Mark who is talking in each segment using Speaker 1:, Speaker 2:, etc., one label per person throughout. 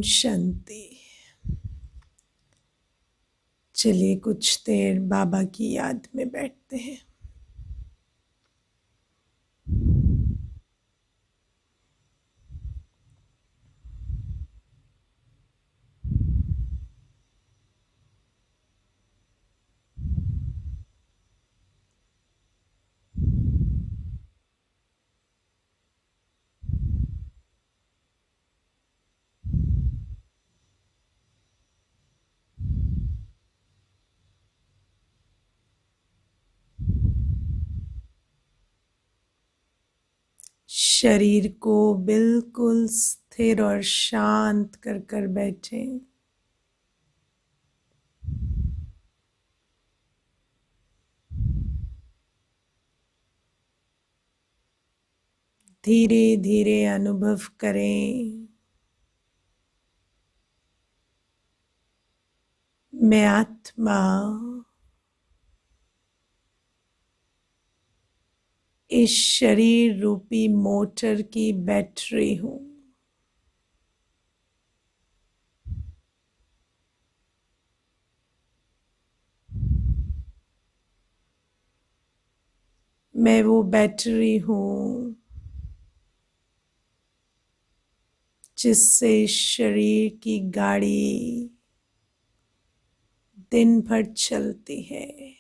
Speaker 1: शांति। चलिए कुछ देर बाबा की याद में बैठते हैं। शरीर को बिल्कुल स्थिर और शांत कर कर बैठे। धीरे धीरे अनुभव करें, मैं आत्मा इस शरीर रूपी मोटर की बैटरी हूं। मैं वो बैटरी हूं जिससे शरीर की गाड़ी दिन भर चलती है।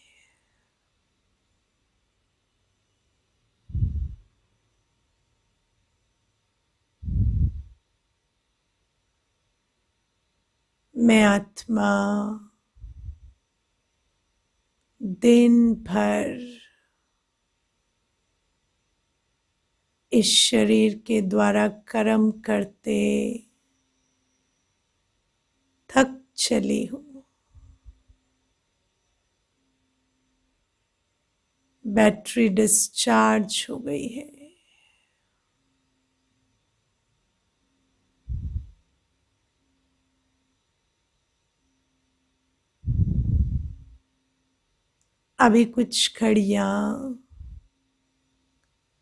Speaker 1: मैं आत्मा दिन भर इस शरीर के द्वारा कर्म करते थक चली हूं। बैटरी डिस्चार्ज हो गई है। अभी कुछ घड़ियां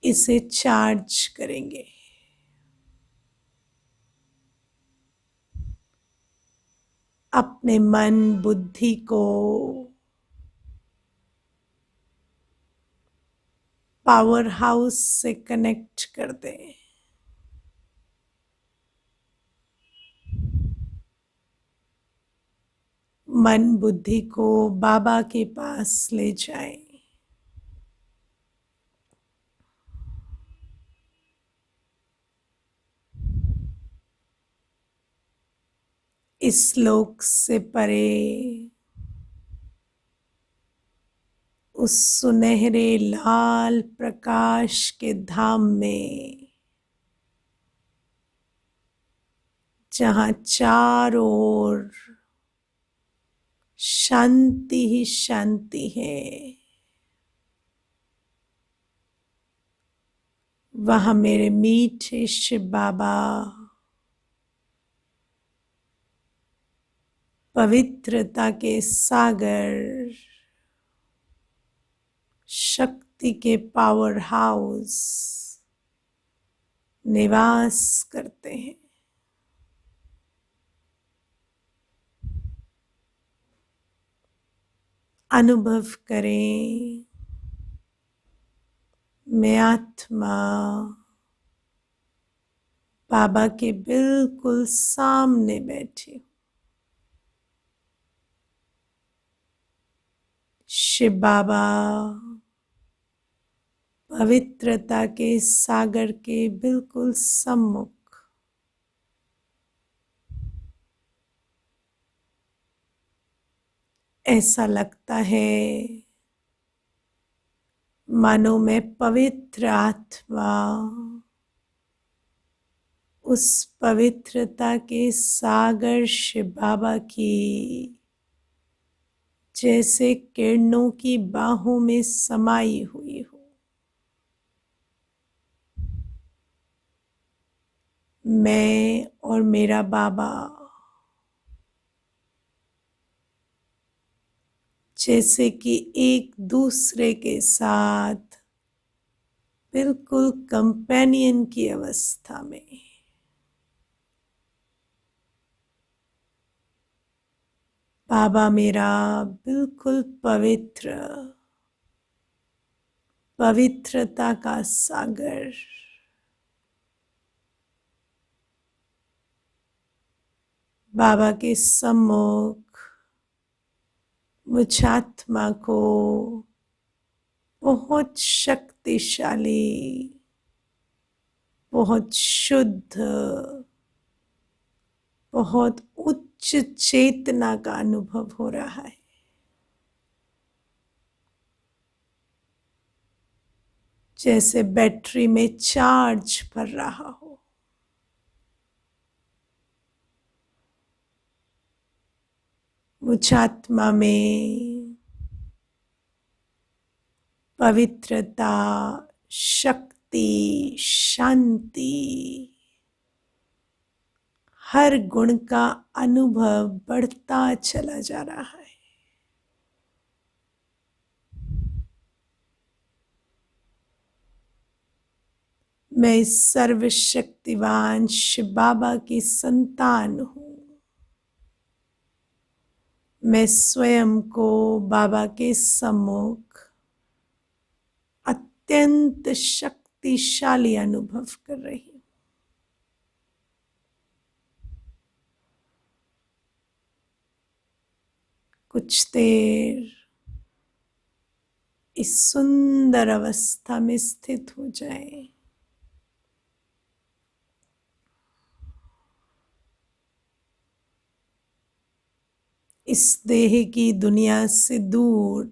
Speaker 1: इसे चार्ज करेंगे। अपने मन बुद्धि को पावर हाउस से कनेक्ट कर दें। मन बुद्धि को बाबा के पास ले जाएं। इस लोक से परे उस सुनहरे लाल प्रकाश के धाम में, जहां चारों ओर शांति ही शांति है, वहां मेरे मीठे शिव बाबा पवित्रता के सागर, शक्ति के पावर हाउस निवास करते हैं। अनुभव करें, मैं आत्मा बाबा के बिल्कुल सामने बैठी हूं। शिव बाबा पवित्रता के सागर के बिल्कुल सम्मुख, ऐसा लगता है मानो मैं पवित्र आत्मा उस पवित्रता के सागर शिव बाबा की जैसे किरणों की बाहों में समाई हुई हूं। मैं और मेरा बाबा जैसे कि एक दूसरे के साथ बिल्कुल कंपेनियन की अवस्था में, बाबा मेरा बिल्कुल पवित्र, पवित्रता का सागर, बाबा के सम्मुख मुझ आत्मा को बहुत शक्तिशाली, बहुत शुद्ध, बहुत उच्च चेतना का अनुभव हो रहा है। जैसे बैटरी में चार्ज भर रहा हो। मुझ आत्मा में पवित्रता, शक्ति, शांति, हर गुण का अनुभव बढ़ता चला जा रहा है। मैं सर्वशक्तिवान शिव बाबा की संतान हूँ। मैं स्वयं को बाबा के सम्मुख अत्यंत शक्तिशाली अनुभव कर रही हूँ। कुछ देर इस सुंदर अवस्था में स्थित हो जाएं। इस देह की दुनिया से दूर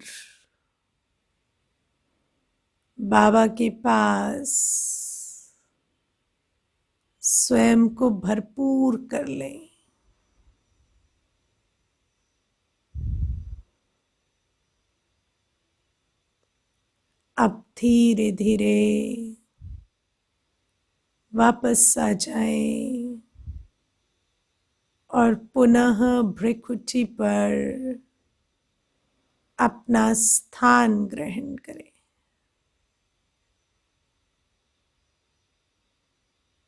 Speaker 1: बाबा के पास स्वयं को भरपूर कर लें। अब धीरे धीरे वापस आ जाएं और पुनः भ्रिकुटी पर अपना स्थान ग्रहण करें।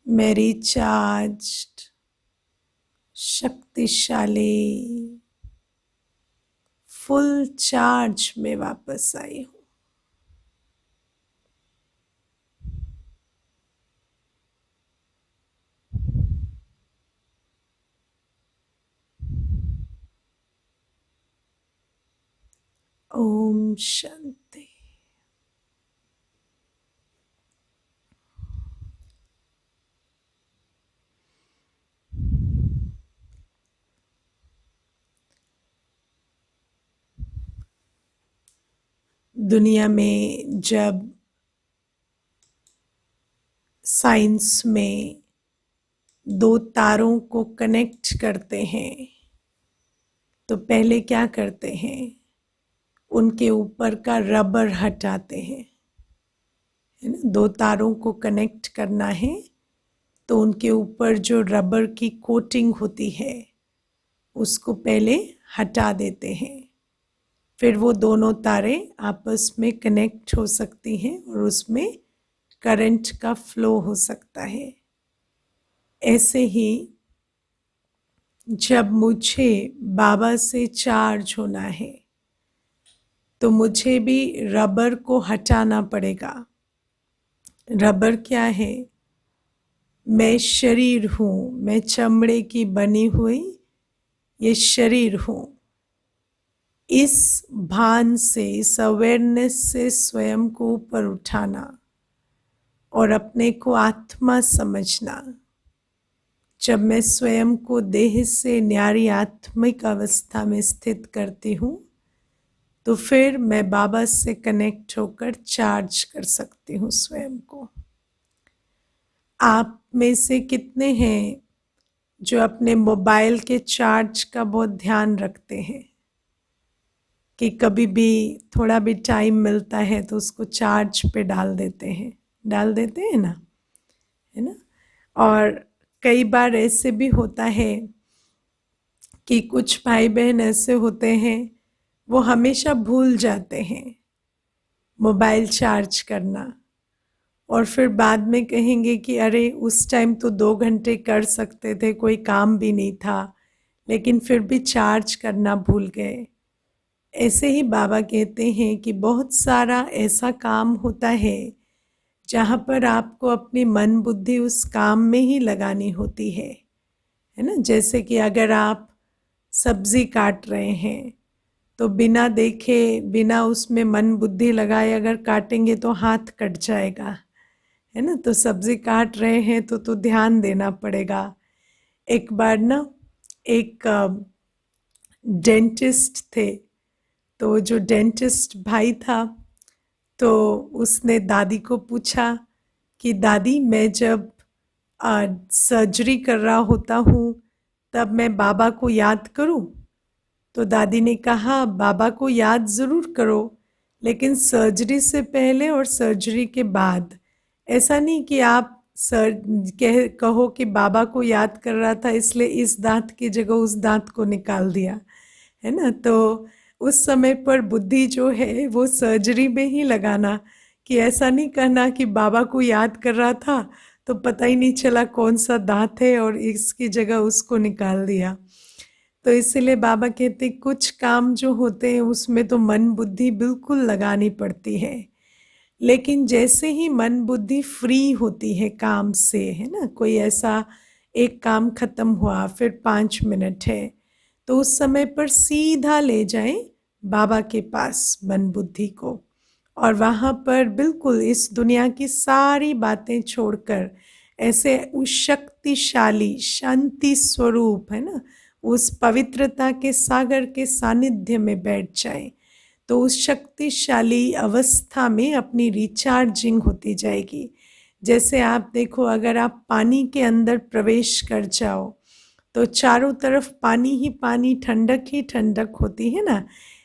Speaker 1: मेरी चार्ज्ड, शक्तिशाली, फुल चार्ज में वापस आई हूँ। ओम शांति। दुनिया में जब साइंस में दो तारों को कनेक्ट करते हैं तो पहले क्या करते हैं? उनके ऊपर का रबर हटाते हैं, है ना। दो तारों को कनेक्ट करना है तो उनके ऊपर जो रबर की कोटिंग होती है उसको पहले हटा देते हैं, फिर वो दोनों तारें आपस में कनेक्ट हो सकती हैं और उसमें करंट का फ्लो हो सकता है। ऐसे ही जब मुझे बाबा से चार्ज होना है तो मुझे भी रबर को हटाना पड़ेगा। रबर क्या है? मैं शरीर हूँ, मैं चमड़े की बनी हुई ये शरीर हूँ। इस भान से, इस अवेयरनेस से स्वयं को ऊपर उठाना और अपने को आत्मा समझना। जब मैं स्वयं को देह से न्यारी आत्मिक अवस्था में स्थित करती हूँ तो फिर मैं बाबा से कनेक्ट होकर चार्ज कर सकती हूँ स्वयं को। आप में से कितने हैं जो अपने मोबाइल के चार्ज का बहुत ध्यान रखते हैं कि कभी भी थोड़ा भी टाइम मिलता है तो उसको चार्ज पे डाल देते हैं ना, है ना। और कई बार ऐसे भी होता है कि कुछ भाई बहन ऐसे होते हैं वो हमेशा भूल जाते हैं मोबाइल चार्ज करना और फिर बाद में कहेंगे कि अरे उस टाइम तो 2 घंटे कर सकते थे, कोई काम भी नहीं था, लेकिन फिर भी चार्ज करना भूल गए। ऐसे ही बाबा कहते हैं कि बहुत सारा ऐसा काम होता है जहाँ पर आपको अपनी मन बुद्धि उस काम में ही लगानी होती है ना। जैसे कि अगर आप सब्जी काट रहे हैं तो बिना देखे बिना उसमें मन बुद्धि लगाए अगर काटेंगे तो हाथ कट जाएगा, है ना। तो सब्जी काट रहे हैं तो ध्यान देना पड़ेगा। एक बार ना एक डेंटिस्ट थे, तो जो डेंटिस्ट भाई था तो उसने दादी को पूछा कि दादी, मैं जब सर्जरी कर रहा होता हूँ तब मैं बाबा को याद करूँ? तो दादी ने कहा बाबा को याद ज़रूर करो, लेकिन सर्जरी से पहले और सर्जरी के बाद। ऐसा नहीं कि आप कहो कि बाबा को याद कर रहा था इसलिए इस दांत की जगह उस दांत को निकाल दिया, है ना। तो उस समय पर बुद्धि जो है वो सर्जरी में ही लगाना, कि ऐसा नहीं कहना कि बाबा को याद कर रहा था तो पता ही नहीं चला कौन सा दांत है और इसकी जगह उसको निकाल दिया। तो इसीलिए बाबा कहते कुछ काम जो होते हैं उसमें तो मन बुद्धि बिल्कुल लगानी पड़ती है, लेकिन जैसे ही मन बुद्धि फ्री होती है काम से, है ना, कोई ऐसा एक काम खत्म हुआ फिर 5 मिनट है, तो उस समय पर सीधा ले जाएं बाबा के पास मन बुद्धि को, और वहाँ पर बिल्कुल इस दुनिया की सारी बातें छोड़कर ऐसे उस शक्तिशाली शांति स्वरूप, है ना, उस पवित्रता के सागर के सानिध्य में बैठ जाए, तो उस शक्तिशाली अवस्था में अपनी रिचार्जिंग होती जाएगी। जैसे आप देखो, अगर आप पानी के अंदर प्रवेश कर जाओ तो चारों तरफ पानी ही पानी, ठंडक ही ठंडक होती है ना।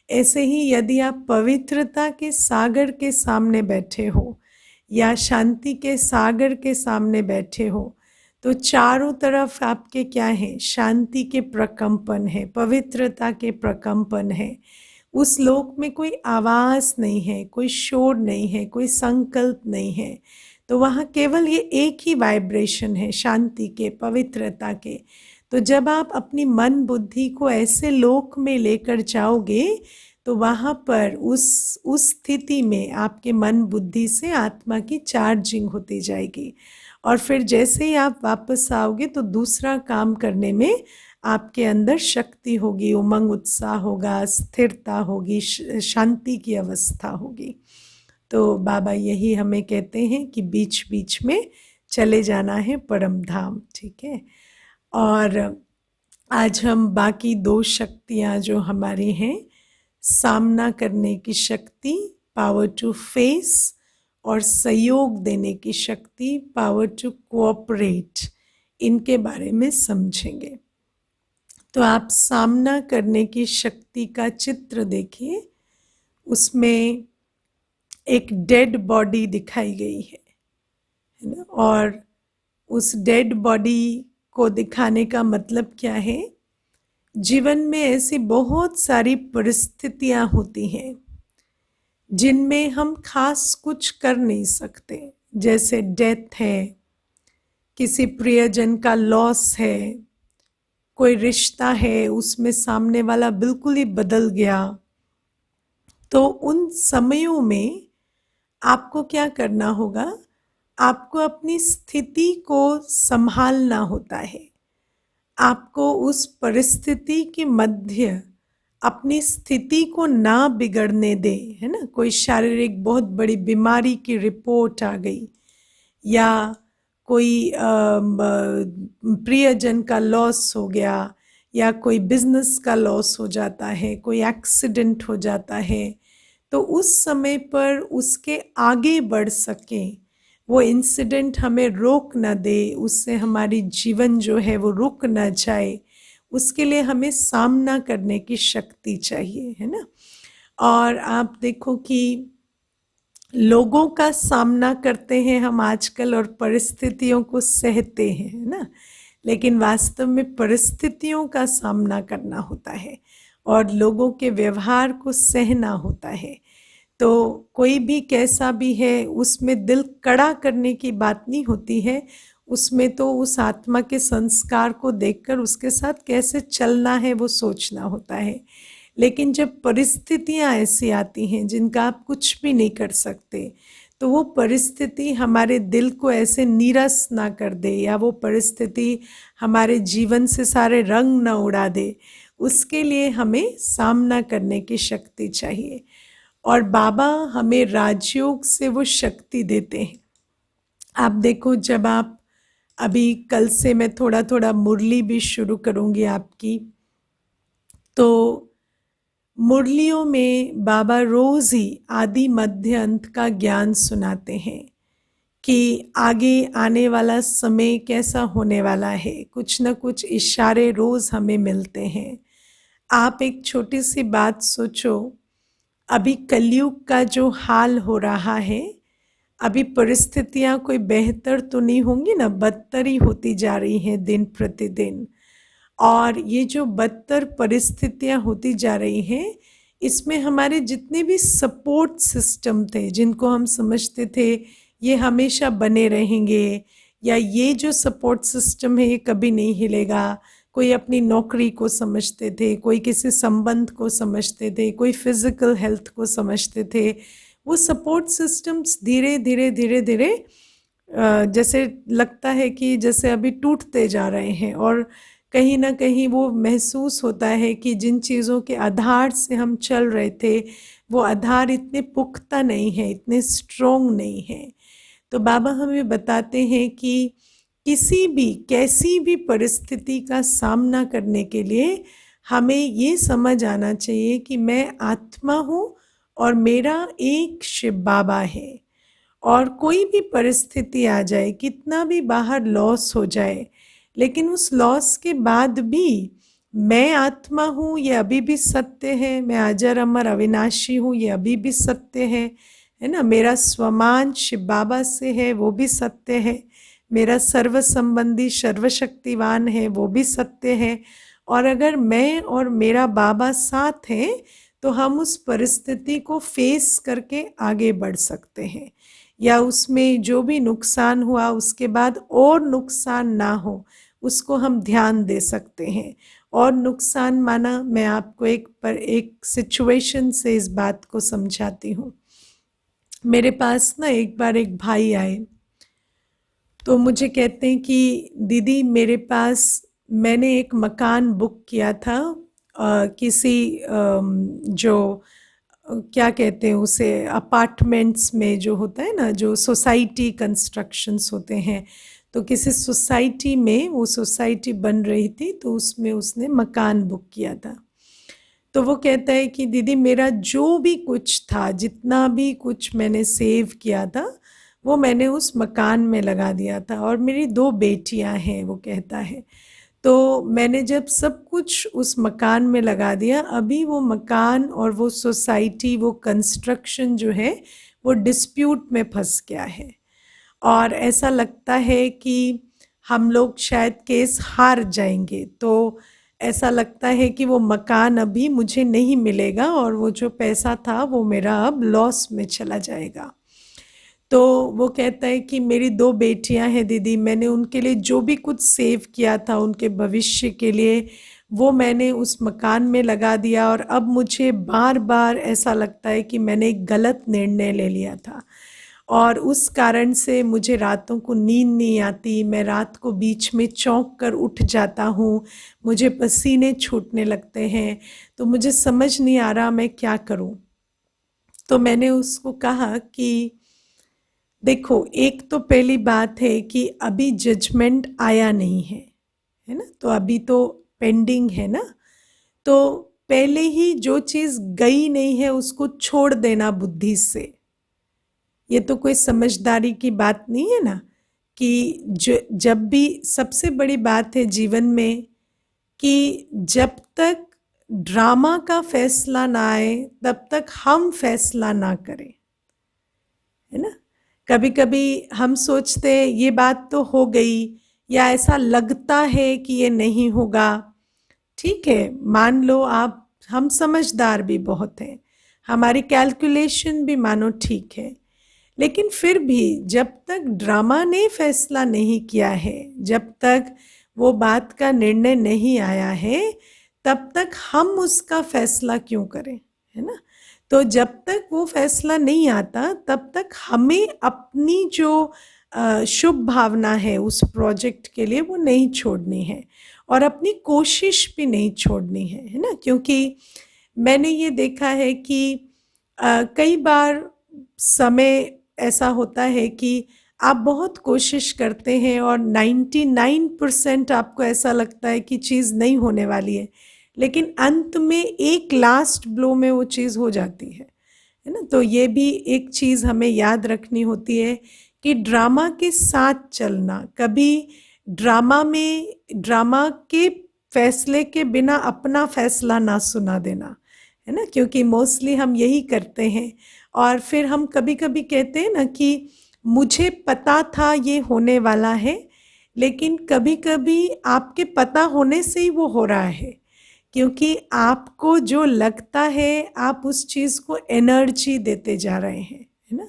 Speaker 1: ऐसे ही यदि आप पवित्रता के सागर के सामने बैठे हो या शांति के सागर के सामने बैठे हो, तो चारों तरफ आपके क्या है, शांति के प्रकंपन है, पवित्रता के प्रकंपन है। उस लोक में कोई आवाज़ नहीं है, कोई शोर नहीं है, कोई संकल्प नहीं है, तो वहाँ केवल ये एक ही वाइब्रेशन है, शांति के, पवित्रता के। तो जब आप अपनी मन बुद्धि को ऐसे लोक में लेकर जाओगे तो वहाँ पर उस स्थिति में आपके मन बुद्धि से आत्मा की चार्जिंग होती जाएगी, और फिर जैसे ही आप वापस आओगे तो दूसरा काम करने में आपके अंदर शक्ति होगी, उमंग उत्साह होगा, स्थिरता होगी, शांति की अवस्था होगी। तो बाबा यही हमें कहते हैं कि बीच बीच में चले जाना है परम धाम, ठीक है। और आज हम बाकी 2 शक्तियाँ जो हमारी हैं, सामना करने की शक्ति, पावर टू फेस, और सहयोग देने की शक्ति, पावर टू कोऑपरेट, इनके बारे में समझेंगे। तो आप सामना करने की शक्ति का चित्र देखिए, उसमें एक डेड बॉडी दिखाई गई है ना, और उस डेड बॉडी को दिखाने का मतलब क्या है, जीवन में ऐसी बहुत सारी परिस्थितियां होती हैं जिनमें हम खास कुछ कर नहीं सकते, जैसे डेथ है, किसी प्रियजन का लॉस है, कोई रिश्ता है उसमें सामने वाला बिल्कुल ही बदल गया। तो उन समयों में आपको क्या करना होगा, आपको अपनी स्थिति को संभालना होता है। आपको उस परिस्थिति के मध्य अपनी स्थिति को ना बिगड़ने दे, है ना। कोई शारीरिक बहुत बड़ी बीमारी की रिपोर्ट आ गई, या कोई प्रियजन का लॉस हो गया, या कोई बिजनेस का लॉस हो जाता है, कोई एक्सीडेंट हो जाता है, तो उस समय पर उसके आगे बढ़ सकें, वो इंसिडेंट हमें रोक ना दे, उससे हमारी जीवन जो है वो रुक ना जाए, उसके लिए हमें सामना करने की शक्ति चाहिए, है ना। और आप देखो कि लोगों का सामना करते हैं हम आजकल और परिस्थितियों को सहते हैं, है ना, लेकिन वास्तव में परिस्थितियों का सामना करना होता है और लोगों के व्यवहार को सहना होता है। तो कोई भी कैसा भी है उसमें दिल कड़ा करने की बात नहीं होती है, उसमें तो उस आत्मा के संस्कार को देखकर उसके साथ कैसे चलना है वो सोचना होता है। लेकिन जब परिस्थितियां ऐसी आती हैं जिनका आप कुछ भी नहीं कर सकते, तो वो परिस्थिति हमारे दिल को ऐसे नीरस ना कर दे, या वो परिस्थिति हमारे जीवन से सारे रंग ना उड़ा दे, उसके लिए हमें सामना करने की शक्ति चाहिए। और बाबा हमें राजयोग से वो शक्ति देते हैं। आप देखो, जब आप अभी कल से मैं थोड़ा थोड़ा मुरली भी शुरू करूंगी आपकी, तो मुरलियों में बाबा रोज ही आदि मध्य अंत का ज्ञान सुनाते हैं कि आगे आने वाला समय कैसा होने वाला है। कुछ न कुछ इशारे रोज हमें मिलते हैं। आप एक छोटी सी बात सोचो, अभी कलयुग का जो हाल हो रहा है, अभी परिस्थितियां कोई बेहतर तो नहीं होंगी ना, बदतर ही होती जा रही हैं दिन प्रतिदिन। और ये जो बदतर परिस्थितियां होती जा रही हैं, इसमें हमारे जितने भी सपोर्ट सिस्टम थे, जिनको हम समझते थे ये हमेशा बने रहेंगे, या ये जो सपोर्ट सिस्टम है ये कभी नहीं हिलेगा, कोई अपनी नौकरी को समझते थे, कोई किसी संबंध को समझते थे, कोई फिजिकल हेल्थ को समझते थे, वो सपोर्ट सिस्टम्स धीरे धीरे धीरे धीरे जैसे लगता है कि जैसे अभी टूटते जा रहे हैं। और कहीं ना कहीं वो महसूस होता है कि जिन चीज़ों के आधार से हम चल रहे थे, वो आधार इतने पुख्ता नहीं है, इतने स्ट्रोंग नहीं है। तो बाबा हमें बताते हैं कि किसी भी कैसी भी परिस्थिति का सामना करने के लिए हमें ये समझ आना चाहिए कि मैं आत्मा हूँ और मेरा एक शिव बाबा है। और कोई भी परिस्थिति आ जाए, कितना भी बाहर लॉस हो जाए, लेकिन उस लॉस के बाद भी मैं आत्मा हूँ, ये अभी भी सत्य है। मैं अजर अमर अविनाशी हूँ, ये अभी भी सत्य है ना। मेरा स्वमान शिव बाबा से है, वो भी सत्य है। मेरा सर्व संबंधी सर्वशक्तिवान है, वो भी सत्य है। और अगर मैं और मेरा बाबा साथ हैं, तो हम उस परिस्थिति को फेस करके आगे बढ़ सकते हैं, या उसमें जो भी नुकसान हुआ उसके बाद और नुकसान ना हो उसको हम ध्यान दे सकते हैं। और नुकसान माना, मैं आपको एक सिचुएशन से इस बात को समझाती हूँ। मेरे पास ना एक बार एक भाई आए, तो मुझे कहते हैं कि दीदी मेरे पास, मैंने एक मकान बुक किया था किसी जो क्या कहते हैं उसे, अपार्टमेंट्स में जो होता है ना, जो सोसाइटी कंस्ट्रक्शंस होते हैं, तो किसी सोसाइटी में वो सोसाइटी बन रही थी, तो उसमें उसने मकान बुक किया था। तो वो कहता है कि दीदी मेरा जो भी कुछ था, जितना भी कुछ मैंने सेव किया था, वो मैंने उस मकान में लगा दिया था। और मेरी 2 बेटियां हैं, वो कहता है। तो मैंने जब सब कुछ उस मकान में लगा दिया, अभी वो मकान और वो सोसाइटी, वो कंस्ट्रक्शन जो है, वो डिस्प्यूट में फंस गया है। और ऐसा लगता है कि हम लोग शायद केस हार जाएंगे। तो ऐसा लगता है कि वो मकान अभी मुझे नहीं मिलेगा, और वो जो पैसा था वो मेरा अब लॉस में चला जाएगा। तो वो कहता है कि मेरी 2 बेटियां हैं दीदी, मैंने उनके लिए जो भी कुछ सेव किया था उनके भविष्य के लिए, वो मैंने उस मकान में लगा दिया। और अब मुझे बार बार ऐसा लगता है कि मैंने एक गलत निर्णय ले लिया था, और उस कारण से मुझे रातों को नींद नहीं आती। मैं रात को बीच में चौंक कर उठ जाता हूँ, मुझे पसीने छूटने लगते हैं। तो मुझे समझ नहीं आ रहा मैं क्या करूँ। तो मैंने उसको कहा कि देखो, एक तो पहली बात है कि अभी जजमेंट आया नहीं है ना, तो अभी तो पेंडिंग है ना। तो पहले ही जो चीज़ गई नहीं है उसको छोड़ देना बुद्धि से, ये तो कोई समझदारी की बात नहीं है ना। कि जब भी सबसे बड़ी बात है जीवन में कि जब तक ड्रामा का फैसला ना आए तब तक हम फैसला ना करें, है ना। कभी कभी हम सोचते हैं ये बात तो हो गई, या ऐसा लगता है कि ये नहीं होगा। ठीक है, मान लो आप, हम समझदार भी बहुत हैं, हमारी कैलकुलेशन भी मानो ठीक है, लेकिन फिर भी जब तक ड्रामा ने फैसला नहीं किया है, जब तक वो बात का निर्णय नहीं आया है, तब तक हम उसका फैसला क्यों करें, है ना। तो जब तक वो फैसला नहीं आता तब तक हमें अपनी जो शुभ भावना है उस प्रोजेक्ट के लिए वो नहीं छोड़नी है, और अपनी कोशिश भी नहीं छोड़नी है ना। क्योंकि मैंने ये देखा है कि कई बार समय ऐसा होता है कि आप बहुत कोशिश करते हैं और 99% आपको ऐसा लगता है कि चीज़ नहीं होने वाली है, लेकिन अंत में एक लास्ट ब्लो में वो चीज़ हो जाती है ना। तो ये भी एक चीज़ हमें याद रखनी होती है कि ड्रामा के साथ चलना, कभी ड्रामा के फैसले के बिना अपना फैसला ना सुना देना, है ना। क्योंकि मोस्टली हम यही करते हैं, और फिर हम कभी कभी कहते हैं ना कि मुझे पता था ये होने वाला है, लेकिन कभी कभी आपके पता होने से ही वो हो रहा है, क्योंकि आपको जो लगता है आप उस चीज़ को एनर्जी देते जा रहे हैं, है ना।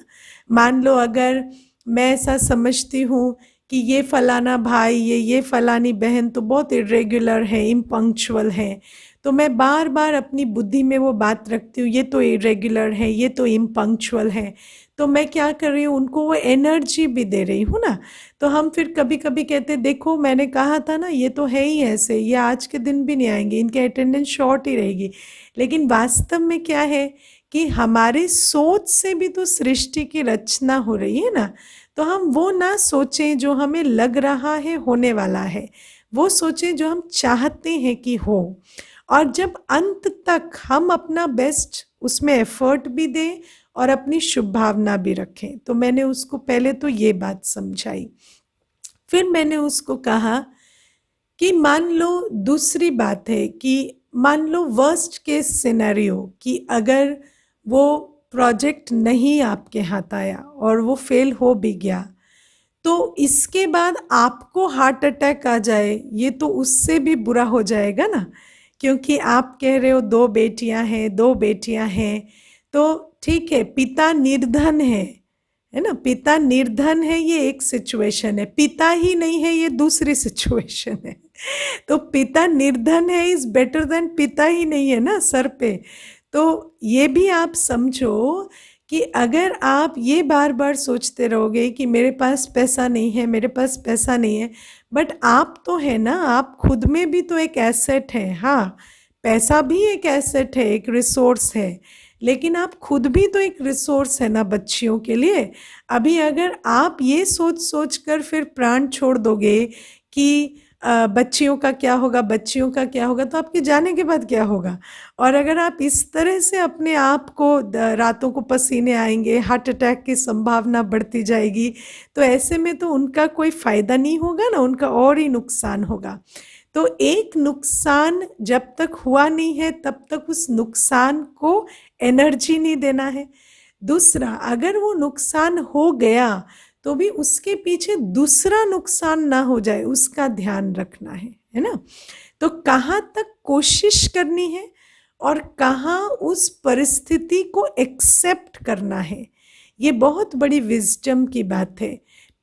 Speaker 1: मान लो अगर मैं ऐसा समझती हूँ कि ये फलाना भाई, ये फलानी बहन तो बहुत इरेगुलर है, इम्पंक्चुअल है, तो मैं बार बार अपनी बुद्धि में वो बात रखती हूँ, ये तो इरेगुलर है, ये तो इम्पंक्चुअल है, तो मैं क्या कर रही हूँ, उनको वो एनर्जी भी दे रही हूँ ना। तो हम फिर कभी कभी कहते देखो मैंने कहा था ना, ये तो है ही ऐसे, ये आज के दिन भी नहीं आएंगे, इनकी अटेंडेंस शॉर्ट ही रहेगी। लेकिन वास्तव में क्या है कि हमारे सोच से भी तो सृष्टि की रचना हो रही है ना। तो हम वो ना सोचें जो हमें लग रहा है होने वाला है, वो सोचें जो हम चाहते हैं कि हो। और जब अंत तक हम अपना बेस्ट उसमें एफर्ट भी दें और अपनी शुभ भावना भी रखें। तो मैंने उसको पहले तो ये बात समझाई, फिर मैंने उसको कहा कि मान लो दूसरी बात है कि मान लो वर्स्ट केस सिनेरियो कि अगर वो प्रोजेक्ट नहीं आपके हाथ आया और वो फेल हो भी गया, तो इसके बाद आपको हार्ट अटैक आ जाए, ये तो उससे भी बुरा हो जाएगा ना। क्योंकि आप कह रहे हो 2 बेटियां हैं, तो ठीक है, पिता निर्धन है ना, पिता निर्धन है, ये एक सिचुएशन है, पिता ही नहीं है ये दूसरी सिचुएशन है। तो पिता निर्धन है इज बेटर देन पिता ही नहीं है ना सर पे। तो ये भी आप समझो कि अगर आप ये बार बार सोचते रहोगे कि मेरे पास पैसा नहीं है, मेरे पास पैसा नहीं है, बट आप तो है ना, आप खुद में भी तो एक एसेट है। हाँ, पैसा भी एक एसेट है, एक रिसोर्स है, लेकिन आप खुद भी तो एक रिसोर्स है ना बच्चियों के लिए। अभी अगर आप ये सोच सोच कर फिर प्राण छोड़ दोगे कि बच्चियों का क्या होगा, बच्चियों का क्या होगा, तो आपके जाने के बाद क्या होगा। और अगर आप इस तरह से अपने आप को रातों को पसीने आएंगे, हार्ट अटैक की संभावना बढ़ती जाएगी, तो ऐसे में तो उनका कोई फ़ायदा नहीं होगा ना, उनका और ही नुकसान होगा। तो एक नुकसान जब तक हुआ नहीं है तब तक उस नुकसान को एनर्जी नहीं देना है। दूसरा, अगर वो नुकसान हो गया तो भी उसके पीछे दूसरा नुकसान ना हो जाए उसका ध्यान रखना है ना। तो कहाँ तक कोशिश करनी है और कहाँ उस परिस्थिति को एक्सेप्ट करना है, ये बहुत बड़ी विजडम की बात है।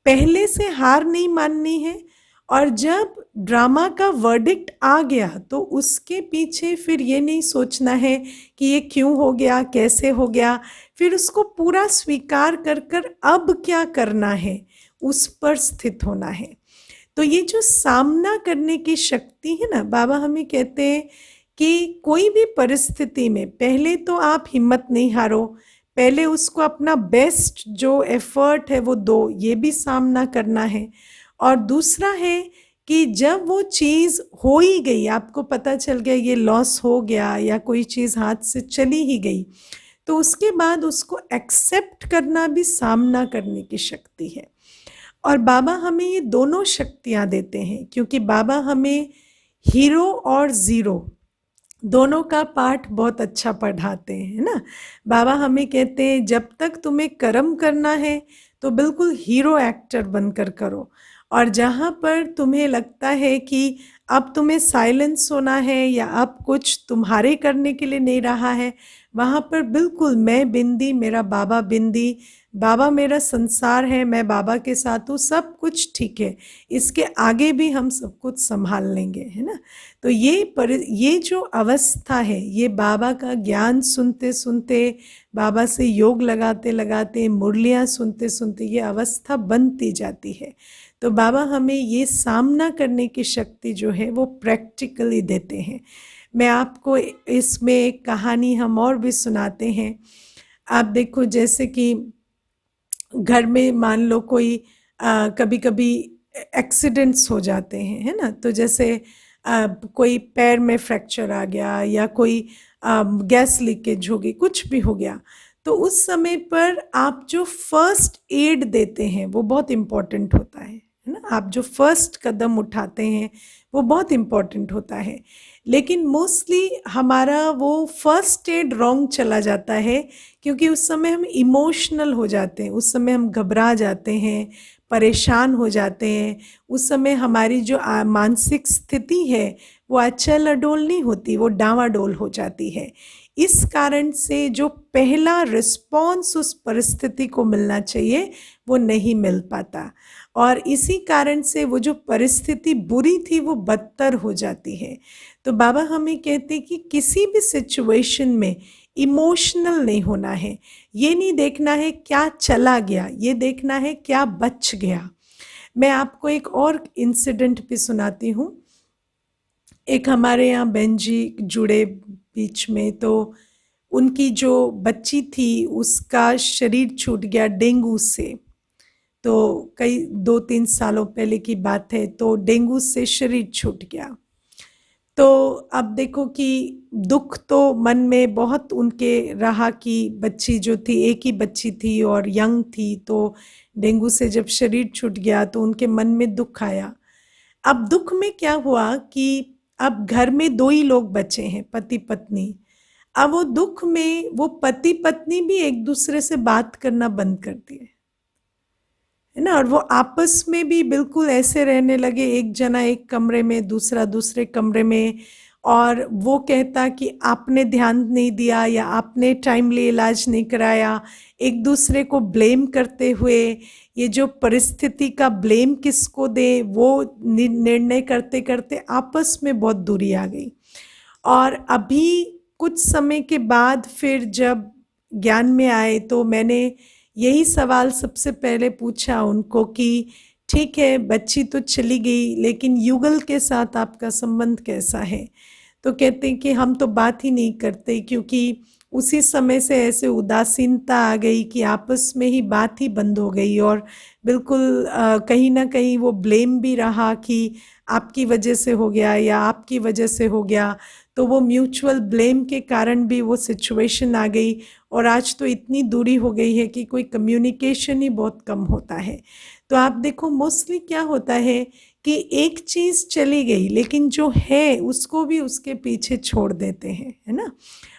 Speaker 1: पहले से हार नहीं माननी है, और जब ड्रामा का वर्डिक्ट आ गया तो उसके पीछे फिर ये नहीं सोचना है कि ये क्यों हो गया, कैसे हो गया, फिर उसको पूरा स्वीकार कर कर अब क्या करना है उस पर स्थित होना है। तो ये जो सामना करने की शक्ति है ना, बाबा हमें कहते हैं कि कोई भी परिस्थिति में पहले तो आप हिम्मत नहीं हारो, पहले उसको अपना बेस्ट जो एफर्ट है वो दो, ये भी सामना करना है। और दूसरा है कि जब वो चीज़ हो ही गई, आपको पता चल गया ये लॉस हो गया या कोई चीज़ हाथ से चली ही गई, तो उसके बाद उसको एक्सेप्ट करना भी सामना करने की शक्ति है। और बाबा हमें ये दोनों शक्तियाँ देते हैं, क्योंकि बाबा हमें हीरो और ज़ीरो दोनों का पाठ बहुत अच्छा पढ़ाते हैं ना। बाबा हमें कहते हैं जब तक तुम्हें कर्म करना है तो बिल्कुल हीरो एक्टर बनकर करो, और जहाँ पर तुम्हें लगता है कि अब तुम्हें साइलेंस होना है या अब कुछ तुम्हारे करने के लिए नहीं रहा है, वहाँ पर बिल्कुल मैं बिंदी, मेरा बाबा बिंदी, बाबा मेरा संसार है, मैं बाबा के साथ हूँ, सब कुछ ठीक है, इसके आगे भी हम सब कुछ संभाल लेंगे, है ना। तो ये जो अवस्था है, ये बाबा का ज्ञान सुनते सुनते, बाबा से योग लगाते लगाते, मुरलियाँ सुनते सुनते ये अवस्था बनती जाती है। तो बाबा हमें ये सामना करने की शक्ति जो है वो प्रैक्टिकली देते हैं। मैं आपको इसमें एक कहानी हम और भी सुनाते हैं। आप देखो, जैसे कि घर में मान लो कोई कभी कभी एक्सीडेंट्स हो जाते हैं, है ना। तो जैसे कोई पैर में फ्रैक्चर आ गया या कोई गैस लीकेज हो गई, कुछ भी हो गया, तो उस समय पर आप जो फर्स्ट एड देते हैं वो बहुत इम्पोर्टेंट होता है ना। आप जो फर्स्ट कदम उठाते हैं वो बहुत इम्पोर्टेंट होता है। लेकिन मोस्टली हमारा वो फर्स्ट एड रॉन्ग चला जाता है, क्योंकि उस समय हम इमोशनल हो जाते हैं, उस समय हम घबरा जाते हैं, परेशान हो जाते हैं। उस समय हमारी जो मानसिक स्थिति है वो अचल अडोल नहीं होती, वो डावाडोल हो जाती है। इस कारण से जो पहला रिस्पॉन्स उस परिस्थिति को मिलना चाहिए वो नहीं मिल पाता, और इसी कारण से वो जो परिस्थिति बुरी थी वो बदतर हो जाती है। तो बाबा हमें कहते कि किसी भी सिचुएशन में इमोशनल नहीं होना है। ये नहीं देखना है क्या चला गया, ये देखना है क्या बच गया। मैं आपको एक और इंसिडेंट भी सुनाती हूँ। एक हमारे यहाँ बहन जी जुड़े बीच में, तो उनकी जो बच्ची थी उसका शरीर छूट गया डेंगू से। तो कई 2-3 सालों पहले की बात है, तो डेंगू से शरीर छूट गया। तो अब देखो कि दुख तो मन में बहुत उनके रहा कि बच्ची जो थी, एक ही बच्ची थी और यंग थी, तो डेंगू से जब शरीर छूट गया तो उनके मन में दुख आया। अब दुख में क्या हुआ कि अब घर में 2 ही लोग बचे हैं, पति पत्नी। अब वो दुख में वो पति पत्नी भी एक दूसरे से बात करना बंद कर दिए, है ना। और वो आपस में भी बिल्कुल ऐसे रहने लगे, एक जना एक कमरे में, दूसरा दूसरे कमरे में, और वो कहता कि आपने ध्यान नहीं दिया या आपने टाइमली इलाज नहीं कराया, एक दूसरे को ब्लेम करते हुए, ये जो परिस्थिति का ब्लेम किसको दे वो निर्णय करते करते आपस में बहुत दूरी आ गई। और अभी कुछ समय के बाद फिर जब ज्ञान में आए तो मैंने यही सवाल सबसे पहले पूछा उनको कि ठीक है, बच्ची तो चली गई, लेकिन युगल के साथ आपका संबंध कैसा है। तो कहते हैं कि हम तो बात ही नहीं करते, क्योंकि उसी समय से ऐसे उदासीनता आ गई कि आपस में ही बात ही बंद हो गई। और बिल्कुल कहीं ना कहीं वो ब्लेम भी रहा कि आपकी वजह से हो गया या आपकी वजह से हो गया। तो वो म्यूचुअल ब्लेम के कारण भी वो सिचुएशन आ गई, और आज तो इतनी दूरी हो गई है कि कोई कम्युनिकेशन ही बहुत कम होता है। तो आप देखो मोस्टली क्या होता है कि एक चीज़ चली गई, लेकिन जो है उसको भी उसके पीछे छोड़ देते हैं, है ना।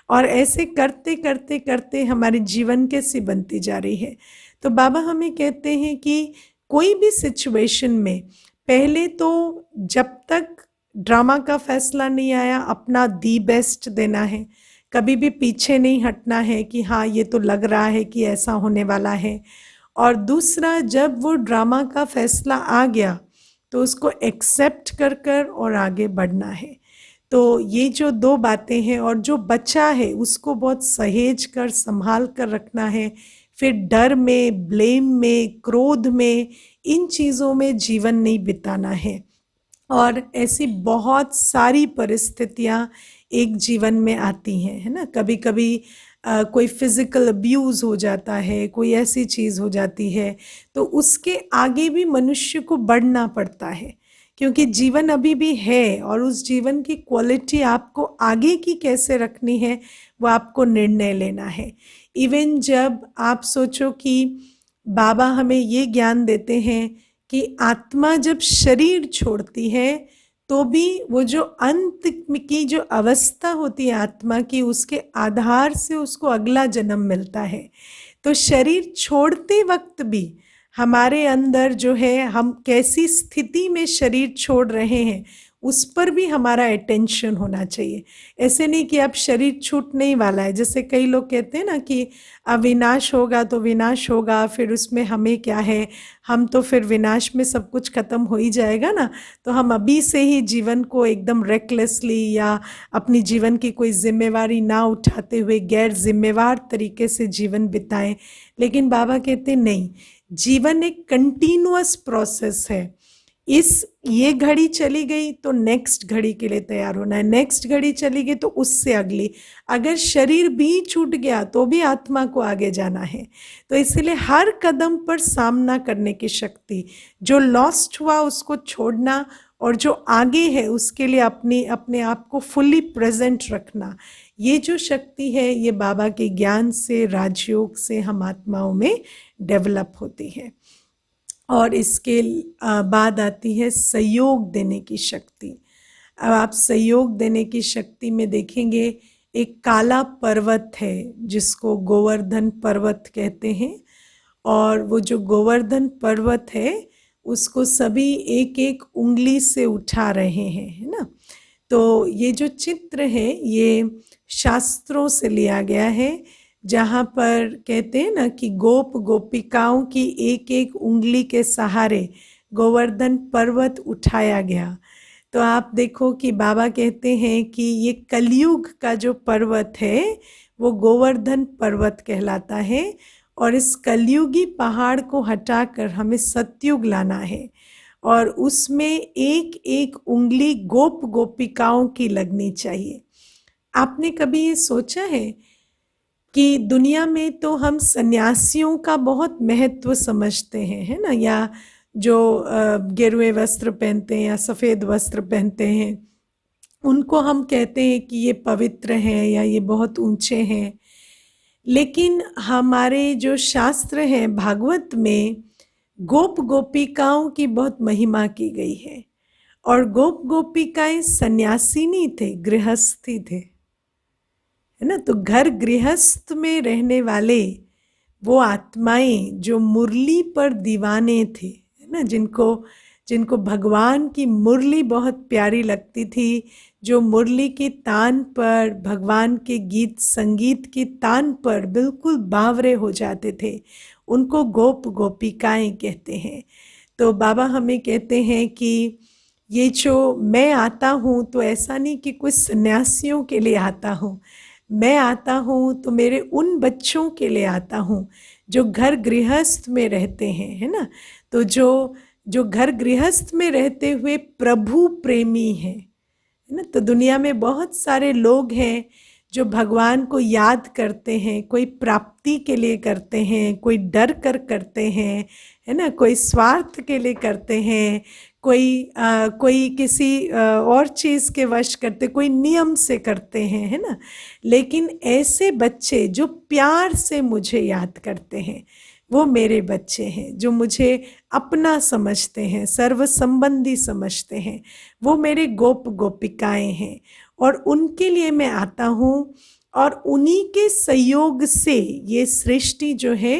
Speaker 1: और ऐसे करते करते करते हमारे जीवन कैसी बनती जा रही है। तो बाबा हमें कहते हैं कि कोई भी सिचुएशन में पहले तो जब तक ड्रामा का फैसला नहीं आया अपना दी बेस्ट देना है, कभी भी पीछे नहीं हटना है कि हाँ ये तो लग रहा है कि ऐसा होने वाला है। और दूसरा, जब वो ड्रामा का फैसला आ गया तो उसको एक्सेप्ट कर कर और आगे बढ़ना है। तो ये जो 2 बातें हैं, और जो बचा है उसको बहुत सहेज कर संभाल कर रखना है। फिर डर में, ब्लेम में, क्रोध में, इन चीज़ों में जीवन नहीं बिताना है। और ऐसी बहुत सारी परिस्थितियाँ एक जीवन में आती हैं, है ना। कभी कभी कोई फिजिकल अब्यूज़ हो जाता है, कोई ऐसी चीज़ हो जाती है, तो उसके आगे भी मनुष्य को बढ़ना पड़ता है, क्योंकि जीवन अभी भी है, और उस जीवन की क्वालिटी आपको आगे की कैसे रखनी है वो आपको निर्णय लेना है। इवन जब आप सोचो कि बाबा हमें ये ज्ञान देते हैं कि आत्मा जब शरीर छोड़ती है तो भी वो जो अंत की जो अवस्था होती है आत्मा की, उसके आधार से उसको अगला जन्म मिलता है। तो शरीर छोड़ते वक्त भी हमारे अंदर जो है हम कैसी स्थिति में शरीर छोड़ रहे हैं उस पर भी हमारा अटेंशन होना चाहिए। ऐसे नहीं कि अब शरीर छूटने ही वाला है, जैसे कई लोग कहते हैं ना कि अब विनाश होगा तो विनाश होगा, फिर उसमें हमें क्या है, हम तो फिर विनाश में सब कुछ खत्म हो ही जाएगा ना, तो हम अभी से ही जीवन को एकदम रेकलेसली या अपनी जीवन की कोई जिम्मेवारी ना उठाते हुए गैर जिम्मेवार तरीके से जीवन बिताएं। लेकिन बाबा कहते हैं नहीं, जीवन एक कंटिन्यूअस प्रोसेस है। ये घड़ी चली गई तो नेक्स्ट घड़ी के लिए तैयार होना है, नेक्स्ट घड़ी चली गई तो उससे अगली, अगर शरीर भी छूट गया तो भी आत्मा को आगे जाना है। तो इसलिए हर कदम पर सामना करने की शक्ति, जो लॉस्ट हुआ उसको छोड़ना और जो आगे है उसके लिए अपने आप को फुल्ली प्रेजेंट रखना, ये जो शक्ति है ये बाबा के ज्ञान से, राजयोग से हम आत्माओं में डेवलप होती है। और इसके बाद आती है सहयोग देने की शक्ति। अब आप सहयोग देने की शक्ति में देखेंगे, एक काला पर्वत है जिसको गोवर्धन पर्वत कहते हैं, और वो जो गोवर्धन पर्वत है उसको सभी एक एक उंगली से उठा रहे हैं, है ना। तो ये जो चित्र है ये शास्त्रों से लिया गया है, जहाँ पर कहते हैं ना कि गोप गोपिकाओं की एक एक उंगली के सहारे गोवर्धन पर्वत उठाया गया। तो आप देखो कि बाबा कहते हैं कि ये कलयुग का जो पर्वत है वो गोवर्धन पर्वत कहलाता है, और इस कलयुगी पहाड़ को हटाकर हमें सतयुग लाना है, और उसमें एक एक उंगली गोप गोपिकाओं की लगनी चाहिए। आपने कभी ये सोचा है कि दुनिया में तो हम सन्यासियों का बहुत महत्व समझते हैं, है ना, या जो गेरुए वस्त्र पहनते हैं या सफ़ेद वस्त्र पहनते हैं उनको हम कहते हैं कि ये पवित्र हैं या ये बहुत ऊंचे हैं। लेकिन हमारे जो शास्त्र हैं भागवत में गोप गोपिकाओं की बहुत महिमा की गई है, और गोप गोपिकाएं सन्यासी नहीं थे, गृहस्थी थे, है ना। तो घर गृहस्थ में रहने वाले वो आत्माएं जो मुरली पर दीवाने थे, है ना, जिनको भगवान की मुरली बहुत प्यारी लगती थी, जो मुरली की तान पर, भगवान के गीत संगीत की तान पर बिल्कुल बावरे हो जाते थे, उनको गोप गोपिकाएं कहते हैं। तो बाबा हमें कहते हैं कि ये जो मैं आता हूँ तो ऐसा नहीं कि कुछ सन्यासियों के लिए आता हूँ, मैं आता हूँ तो मेरे उन बच्चों के लिए आता हूँ जो घर गृहस्थ में रहते हैं, है ना। तो जो घर गृहस्थ में रहते हुए प्रभु प्रेमी हैं, है ना। तो दुनिया में बहुत सारे लोग हैं जो भगवान को याद करते हैं, कोई प्राप्ति के लिए करते हैं, कोई डर कर करते हैं, है ना, कोई स्वार्थ के लिए करते हैं, कोई किसी और चीज़ के वश करते, कोई नियम से करते हैं, है ना। लेकिन ऐसे बच्चे जो प्यार से मुझे याद करते हैं वो मेरे बच्चे हैं, जो मुझे अपना समझते हैं, सर्व संबंधी समझते हैं, वो मेरे गोप गोपिकाएं हैं, और उनके लिए मैं आता हूँ। और उन्हीं के सहयोग से ये सृष्टि जो है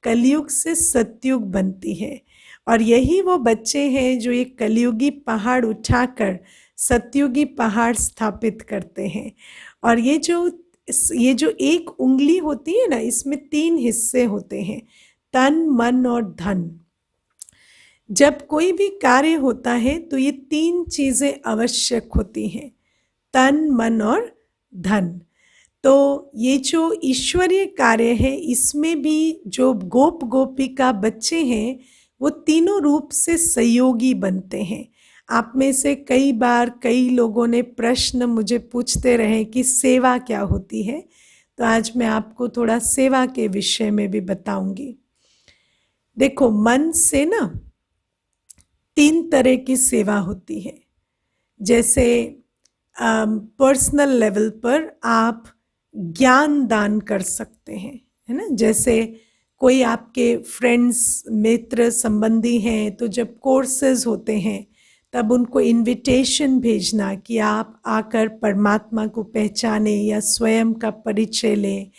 Speaker 1: कलयुग से सतयुग बनती है, और यही वो बच्चे हैं जो ये कलयुगी पहाड़ उठाकर सतयुगी पहाड़ स्थापित करते हैं। और ये जो एक उंगली होती है ना, इसमें 3 हिस्से होते हैं, तन मन और धन। जब कोई भी कार्य होता है तो ये 3 चीज़ें आवश्यक होती हैं, तन मन और धन। तो ये जो ईश्वरीय कार्य है इसमें भी जो गोप गोपिका बच्चे हैं वो तीनों रूप से सहयोगी बनते हैं। आप में से कई बार कई लोगों ने प्रश्न मुझे पूछते रहे कि सेवा क्या होती है, तो आज मैं आपको थोड़ा सेवा के विषय में भी बताऊंगी। देखो, मन से ना 3 तरह की सेवा होती है। जैसे पर्सनल लेवल पर आप ज्ञान दान कर सकते हैं, है ना। जैसे कोई आपके फ्रेंड्स, मित्र, संबंधी हैं तो जब कोर्सेज होते हैं तब उनको इनविटेशन भेजना कि आप आकर परमात्मा को पहचाने या स्वयं का परिचय लें,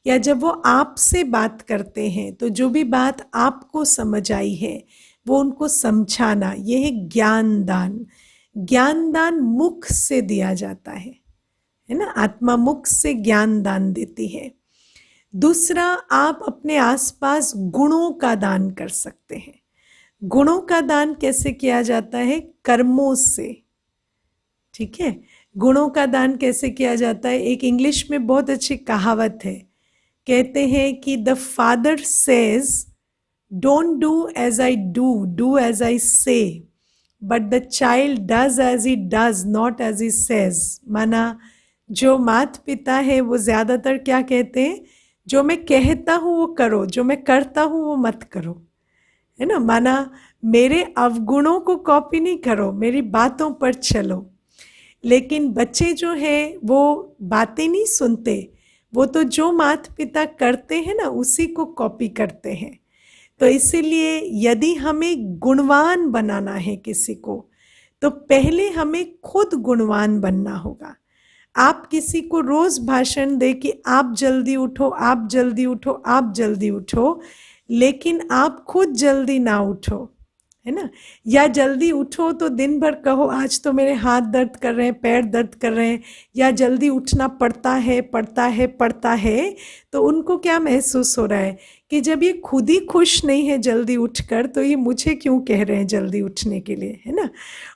Speaker 1: या जब वो आपसे बात करते हैं तो जो भी बात आपको समझ आई है वो उनको समझाना, ये है ज्ञान दान। ज्ञान दान मुख से दिया जाता है ना, आत्मा मुख से ज्ञान दान देती है। दूसरा, आप अपने आसपास गुणों का दान कर सकते हैं। गुणों का दान कैसे किया जाता है? कर्मों से, ठीक है। गुणों का दान कैसे किया जाता है? एक इंग्लिश में बहुत अच्छी कहावत है, कहते हैं कि the father says don't do as I do, do as I say, but the child does as he does, not as he says. माना जो माता पिता है वो ज्यादातर क्या कहते हैं, जो मैं कहता हूँ वो करो, जो मैं करता हूँ वो मत करो, है ना। माना मेरे अवगुणों को कॉपी नहीं करो, मेरी बातों पर चलो। लेकिन बच्चे जो है वो बातें नहीं सुनते, वो तो जो माता पिता करते हैं ना उसी को कॉपी करते हैं। तो इसीलिए यदि हमें गुणवान बनाना है किसी को, तो पहले हमें खुद गुणवान बनना होगा। आप किसी को रोज भाषण दे कि आप जल्दी उठो, आप जल्दी उठो, आप जल्दी उठो, लेकिन आप खुद जल्दी ना उठो, है ना। या जल्दी उठो तो दिन भर कहो आज तो मेरे हाथ दर्द कर रहे हैं, पैर दर्द कर रहे हैं, या जल्दी उठना पड़ता है पड़ता है पड़ता है। तो उनको क्या महसूस हो रहा है कि जब ये खुद ही खुश नहीं है जल्दी उठकर, तो ये मुझे क्यों कह रहे हैं जल्दी उठने के लिए, है ना।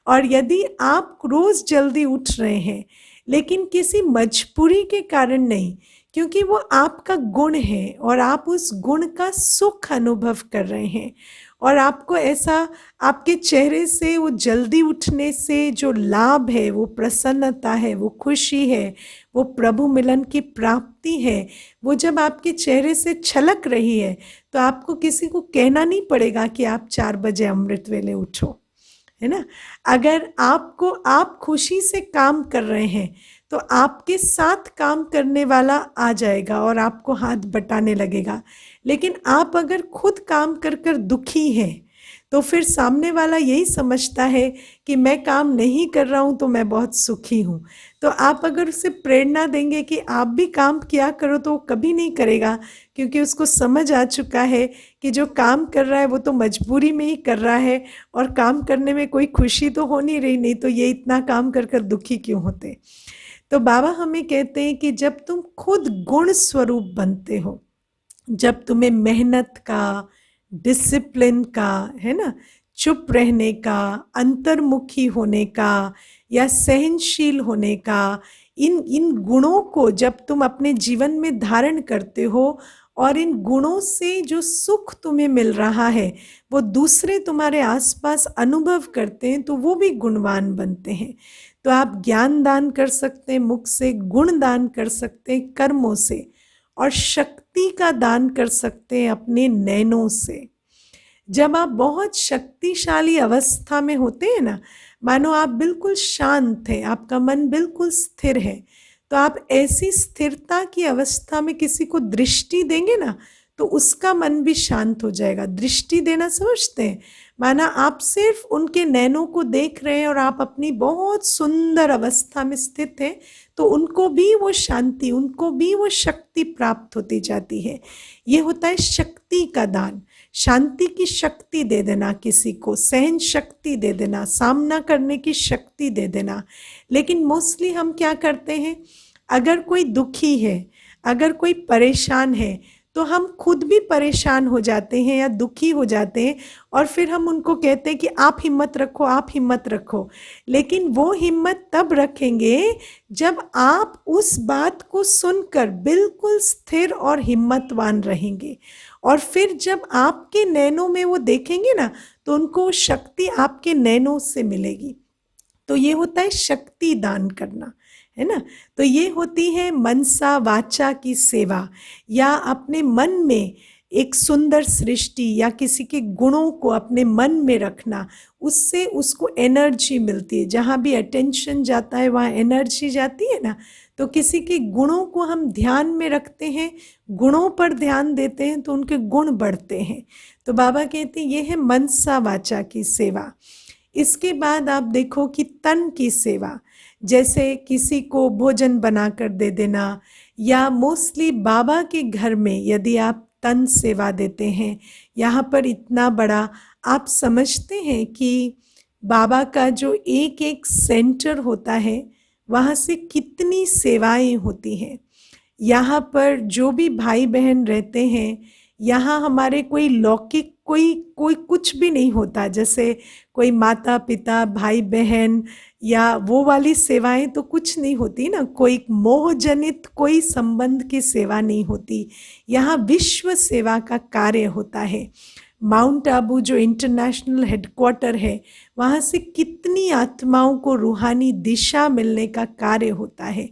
Speaker 1: और यदि आप रोज जल्दी उठ रहे हैं लेकिन किसी मजबूरी के कारण नहीं, क्योंकि वो आपका गुण है और आप उस गुण का सुख अनुभव कर रहे हैं, और आपको ऐसा आपके चेहरे से वो जल्दी उठने से जो लाभ है, वो प्रसन्नता है, वो खुशी है, वो प्रभु मिलन की प्राप्ति है, वो जब आपके चेहरे से छलक रही है, तो आपको किसी को कहना नहीं पड़ेगा कि आप 4 बजे अमृत वेले उठो, है ना। अगर आप खुशी से काम कर रहे हैं तो आपके साथ काम करने वाला आ जाएगा और आपको हाथ बटाने लगेगा। लेकिन आप अगर खुद काम कर कर दुखी हैं तो फिर सामने वाला यही समझता है कि मैं काम नहीं कर रहा हूँ तो मैं बहुत सुखी हूँ। तो आप अगर उसे प्रेरणा देंगे कि आप भी काम किया करो, तो वो कभी नहीं करेगा, क्योंकि उसको समझ आ चुका है कि जो काम कर रहा है वो तो मजबूरी में ही कर रहा है, और काम करने में कोई खुशी तो हो नहीं रही, नहीं तो ये इतना काम कर कर दुखी क्यों होते। तो बाबा हमें कहते हैं कि जब तुम खुद गुण स्वरूप बनते हो, जब तुम्हें मेहनत का, डिसिप्लिन का, है ना, चुप रहने का, अंतर्मुखी होने का या सहनशील होने का, इन गुणों को जब तुम अपने जीवन में धारण करते हो और इन गुणों से जो सुख तुम्हें मिल रहा है वो दूसरे तुम्हारे आसपास अनुभव करते हैं, तो वो भी गुणवान बनते हैं। तो आप ज्ञान दान कर सकते हैं मुख से, गुण दान कर सकते हैं कर्मों से, और शक्ति का दान कर सकते हैं अपने नैनों से। जब आप बहुत शक्तिशाली अवस्था में होते हैं ना, मानो आप बिल्कुल शांत हैं, आपका मन बिल्कुल स्थिर है, तो आप ऐसी स्थिरता की अवस्था में किसी को दृष्टि देंगे ना तो उसका मन भी शांत हो जाएगा। दृष्टि देना समझते हैं? माना आप सिर्फ उनके नैनों को देख रहे हैं और आप अपनी बहुत सुंदर अवस्था में स्थित हैं, तो उनको भी वो शांति, उनको भी वो शक्ति प्राप्त होती जाती है। ये होता है शक्ति का दान। शांति की शक्ति दे देना किसी को, सहन शक्ति दे देना, सामना करने की शक्ति दे देना। लेकिन मोस्टली हम क्या करते हैं, अगर कोई दुखी है, अगर कोई परेशान है, तो हम खुद भी परेशान हो जाते हैं या दुखी हो जाते हैं, और फिर हम उनको कहते हैं कि आप हिम्मत रखो, आप हिम्मत रखो। लेकिन वो हिम्मत तब रखेंगे जब आप उस बात को सुनकर बिल्कुल स्थिर और हिम्मतवान रहेंगे, और फिर जब आपके नैनों में वो देखेंगे ना तो उनको शक्ति आपके नैनों से मिलेगी। तो ये होता है शक्ति दान करना, है ना। तो ये होती है मनसा वाचा की सेवा, या अपने मन में एक सुंदर सृष्टि या किसी के गुणों को अपने मन में रखना, उससे उसको एनर्जी मिलती है। जहाँ भी अटेंशन जाता है वहाँ एनर्जी जाती है ना। तो किसी के गुणों को हम ध्यान में रखते हैं, गुणों पर ध्यान देते हैं तो उनके गुण बढ़ते हैं। तो बाबा कहते हैं ये है मनसा वाचा की सेवा। इसके बाद आप देखो कि तन की सेवा, जैसे किसी को भोजन बनाकर दे देना, या मोस्टली बाबा के घर में यदि आप तन सेवा देते हैं, यहाँ पर इतना बड़ा आप समझते हैं कि बाबा का जो एक एक सेंटर होता है वहाँ से कितनी सेवाएं होती हैं। यहाँ पर जो भी भाई बहन रहते हैं, यहाँ हमारे कोई लौकिक कोई कोई कुछ भी नहीं होता, जैसे कोई माता पिता भाई बहन या वो वाली सेवाएं तो कुछ नहीं होती ना, कोई मोहजनित कोई संबंध की सेवा नहीं होती। यहाँ विश्व सेवा का कार्य होता है। माउंट आबू जो इंटरनेशनल हेडक्वार्टर है, वहाँ से कितनी आत्माओं को रूहानी दिशा मिलने का कार्य होता है।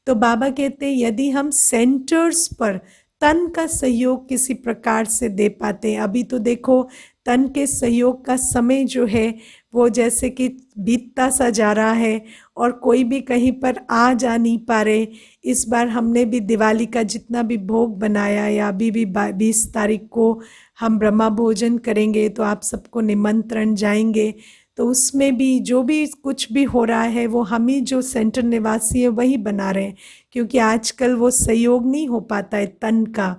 Speaker 1: तो बाबा कहते हैं यदि हम सेंटर्स पर तन का सहयोग किसी प्रकार से दे पाते हैं, अभी तो देखो तन के सहयोग का समय जो है वो जैसे कि बीतता सा जा रहा है और कोई भी कहीं पर आ जा नहीं पा रहे। इस बार हमने भी दिवाली का जितना भी भोग बनाया, या अभी भी 20 तारीख को हम ब्रह्मा भोजन करेंगे, तो आप सबको निमंत्रण जाएंगे। तो उसमें भी जो भी कुछ भी हो रहा है वो हम ही जो सेंटर निवासी है वही बना रहे हैं, क्योंकि आजकल वो सहयोग नहीं हो पाता है तन का।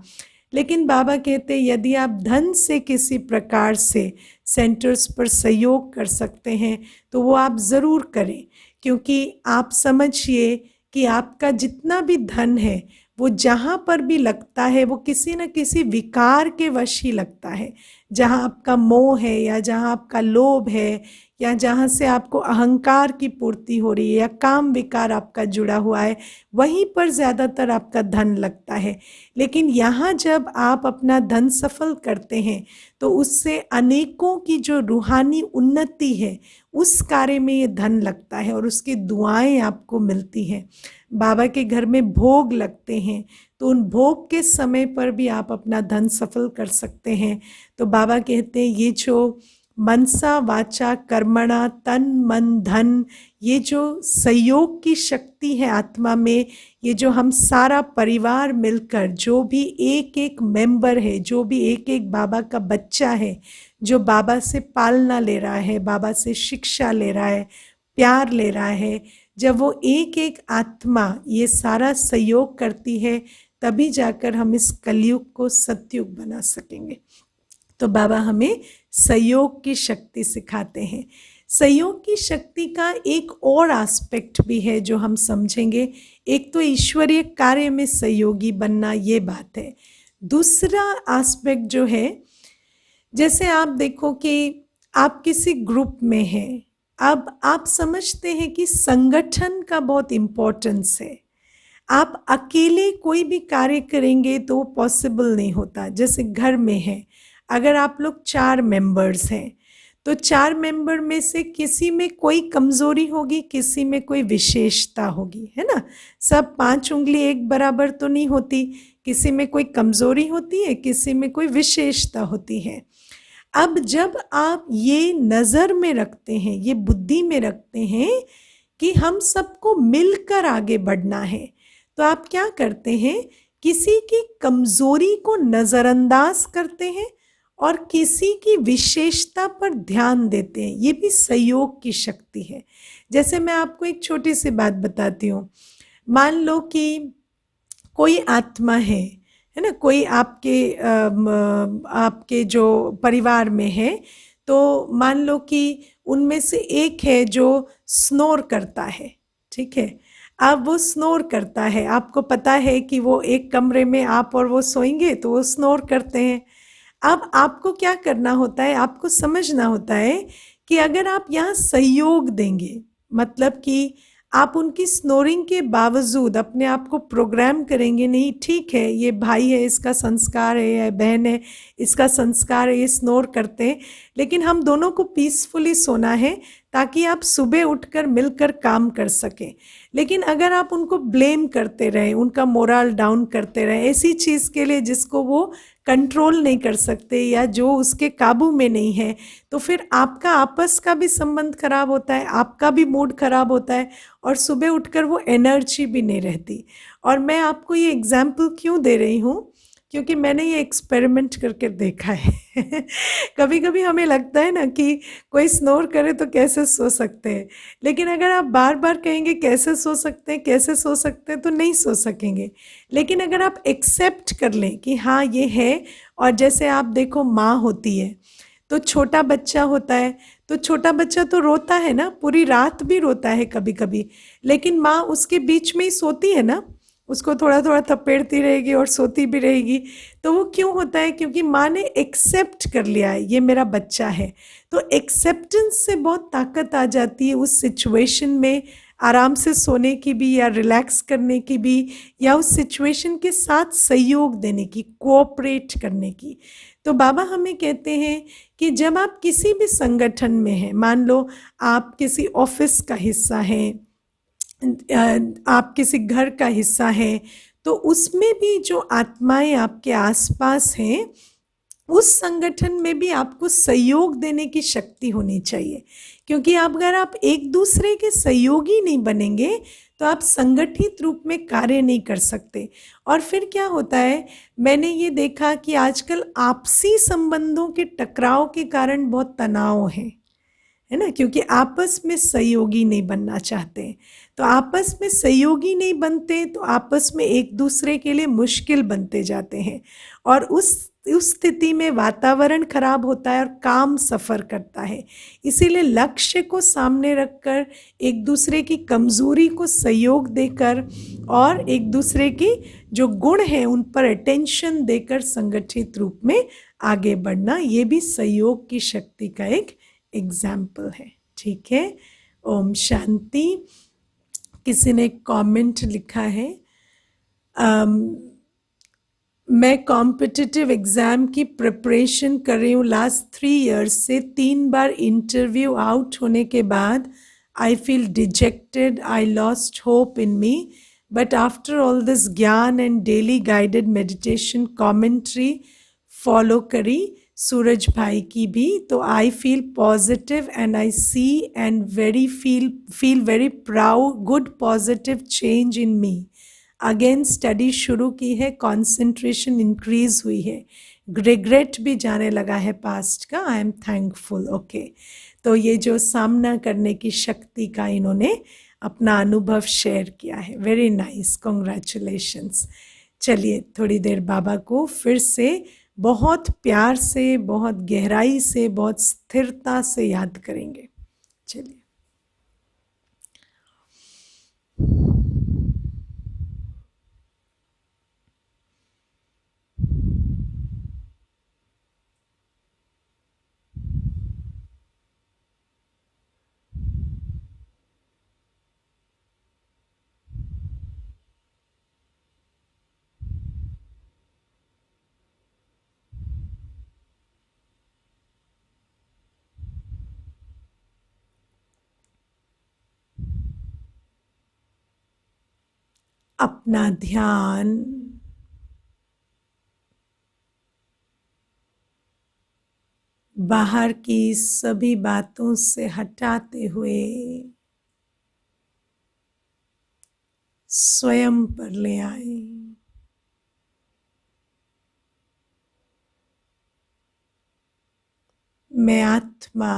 Speaker 1: लेकिन बाबा कहते हैं यदि आप धन से किसी प्रकार से सेंटर्स पर सहयोग कर सकते हैं तो वो आप ज़रूर करें, क्योंकि आप समझिए कि आपका जितना भी धन है वो जहाँ पर भी लगता है वो किसी न किसी विकार के वश ही लगता है। जहाँ आपका मोह है या जहाँ आपका लोभ है या जहाँ से आपको अहंकार की पूर्ति हो रही है या काम विकार आपका जुड़ा हुआ है, वहीं पर ज़्यादातर आपका धन लगता है। लेकिन यहाँ जब आप अपना धन सफल करते हैं तो उससे अनेकों की जो रूहानी उन्नति है उस कार्य में ये धन लगता है और उसकी दुआएं आपको मिलती हैं। बाबा के घर में भोग लगते हैं तो उन भोग के समय पर भी आप अपना धन सफल कर सकते हैं। तो बाबा कहते हैं ये जो मनसा वाचा कर्मणा तन मन धन, ये जो सहयोग की शक्ति है आत्मा में, ये जो हम सारा परिवार मिलकर जो भी एक एक मेंबर है, जो भी एक एक बाबा का बच्चा है, जो बाबा से पालना ले रहा है, बाबा से शिक्षा ले रहा है, प्यार ले रहा है, जब वो एक एक आत्मा ये सारा सहयोग करती है तभी जाकर हम इस कलयुग को सतयुग बना सकेंगे। तो बाबा हमें सहयोग की शक्ति सिखाते हैं। सहयोग की शक्ति का एक और एस्पेक्ट भी है जो हम समझेंगे। एक तो ईश्वरीय कार्य में सहयोगी बनना, ये बात है। दूसरा एस्पेक्ट जो है, जैसे आप देखो कि आप किसी ग्रुप में हैं, अब आप समझते हैं कि संगठन का बहुत इम्पोर्टेंस है। आप अकेले कोई भी कार्य करेंगे तो पॉसिबल नहीं होता। जैसे घर में है, अगर आप लोग 4 मेंबर्स हैं तो 4 मेंबर में से किसी में कोई कमज़ोरी होगी, किसी में कोई विशेषता होगी, है ना। सब 5 उंगली एक बराबर तो नहीं होती, किसी में कोई कमज़ोरी होती है, किसी में कोई विशेषता होती है। अब जब आप ये नज़र में रखते हैं, ये बुद्धि में रखते हैं कि हम सबको मिलकर आगे बढ़ना है, तो आप क्या करते हैं, किसी की कमज़ोरी को नज़रअंदाज करते हैं और किसी की विशेषता पर ध्यान देते हैं। ये भी सहयोग की शक्ति है। जैसे मैं आपको एक छोटी सी बात बताती हूँ। मान लो कि कोई आत्मा है ना, कोई आपके जो परिवार में है, तो मान लो कि उनमें से एक है जो स्नोर करता है, ठीक है। अब वो स्नोर करता है, आपको पता है कि वो एक कमरे में आप और वो सोएंगे तो वो स्नोर करते हैं। अब आपको क्या करना होता है, आपको समझना होता है कि अगर आप यहाँ सहयोग देंगे, मतलब कि आप उनकी स्नोरिंग के बावजूद अपने आप को प्रोग्राम करेंगे, नहीं ठीक है ये भाई है इसका संस्कार है, या बहन है इसका संस्कार है, ये स्नोर करते हैं, लेकिन हम दोनों को पीसफुली सोना है ताकि आप सुबह उठकर मिलकर काम कर सकें। लेकिन अगर आप उनको ब्लेम करते रहें, उनका मोरल डाउन करते रहें ऐसी चीज़ के लिए जिसको वो कंट्रोल नहीं कर सकते या जो उसके काबू में नहीं है, तो फिर आपका आपस का भी संबंध खराब होता है, आपका भी मूड खराब होता है और सुबह उठकर वो एनर्जी भी नहीं रहती। और मैं आपको ये एग्जाम्पल क्यों दे रही हूँ, क्योंकि मैंने ये एक्सपेरिमेंट करके देखा है। कभी कभी हमें लगता है ना कि कोई स्नोर करे तो कैसे सो सकते हैं, लेकिन अगर आप बार बार कहेंगे कैसे सो सकते हैं कैसे सो सकते हैं तो नहीं सो सकेंगे। लेकिन अगर आप एक्सेप्ट कर लें कि हाँ ये है, और जैसे आप देखो माँ होती है तो छोटा बच्चा होता है, तो छोटा बच्चा तो रोता है ना, पूरी रात भी रोता है कभी कभी, लेकिन माँ उसके बीच में ही सोती है ना, उसको थोड़ा थोड़ा थपेड़ती रहेगी और सोती भी रहेगी। तो वो क्यों होता है? क्योंकि माँ ने एक्सेप्ट कर लिया है ये मेरा बच्चा है। तो एक्सेप्टेंस से बहुत ताकत आ जाती है उस सिचुएशन में, आराम से सोने की भी या रिलैक्स करने की भी, या उस सिचुएशन के साथ सहयोग देने की, कोऑपरेट करने की। तो बाबा हमें कहते हैं कि जब आप किसी भी संगठन में हैं, मान लो आप किसी ऑफिस का हिस्सा हैं, आप किसी घर का हिस्सा हैं, तो उसमें भी जो आत्माएं आपके आसपास हैं, उस संगठन में भी आपको सहयोग देने की शक्ति होनी चाहिए। क्योंकि अगर आप एक दूसरे के सहयोगी नहीं बनेंगे तो आप संगठित रूप में कार्य नहीं कर सकते। और फिर क्या होता है, मैंने ये देखा कि आजकल आपसी संबंधों के टकराव के कारण बहुत तनाव है ना, क्योंकि आपस में सहयोगी नहीं बनना चाहते। तो आपस में सहयोगी नहीं बनते तो आपस में एक दूसरे के लिए मुश्किल बनते जाते हैं, और उस स्थिति में वातावरण खराब होता है और काम सफ़र करता है। इसीलिए लक्ष्य को सामने रखकर, एक दूसरे की कमज़ोरी को सहयोग देकर, और एक दूसरे की जो गुण हैं उन पर अटेंशन देकर संगठित रूप में आगे बढ़ना, ये भी सहयोग की शक्ति का एक एग्जाम्पल है। ठीक है, ओम शांति। किसी ने कमेंट लिखा है, मैं कॉम्पिटिटिव एग्ज़ाम की प्रिपरेशन कर रही हूँ लास्ट 3 ईयर्स से। 3 बार इंटरव्यू आउट होने के बाद I feel dejected, I lost hope in me, but after all this ज्ञान and daily guided meditation commentary follow करी सूरज भाई की भी, तो I feel positive and I see and feel very proud, good positive change in me. Again study शुरू की है, concentration increase हुई है, रिग्रेट भी जाने लगा है पास्ट का, आई एम थैंकफुल। ओके, तो ये जो सामना करने की शक्ति का इन्होंने अपना अनुभव शेयर किया है, वेरी नाइस, कॉन्ग्रेचुलेशंस। चलिए थोड़ी देर बाबा को फिर से बहुत प्यार से, बहुत गहराई से, बहुत स्थिरता से याद करेंगे। चलिए, अपना ध्यान बाहर की सभी बातों से हटाते हुए स्वयं पर ले आए। मैं आत्मा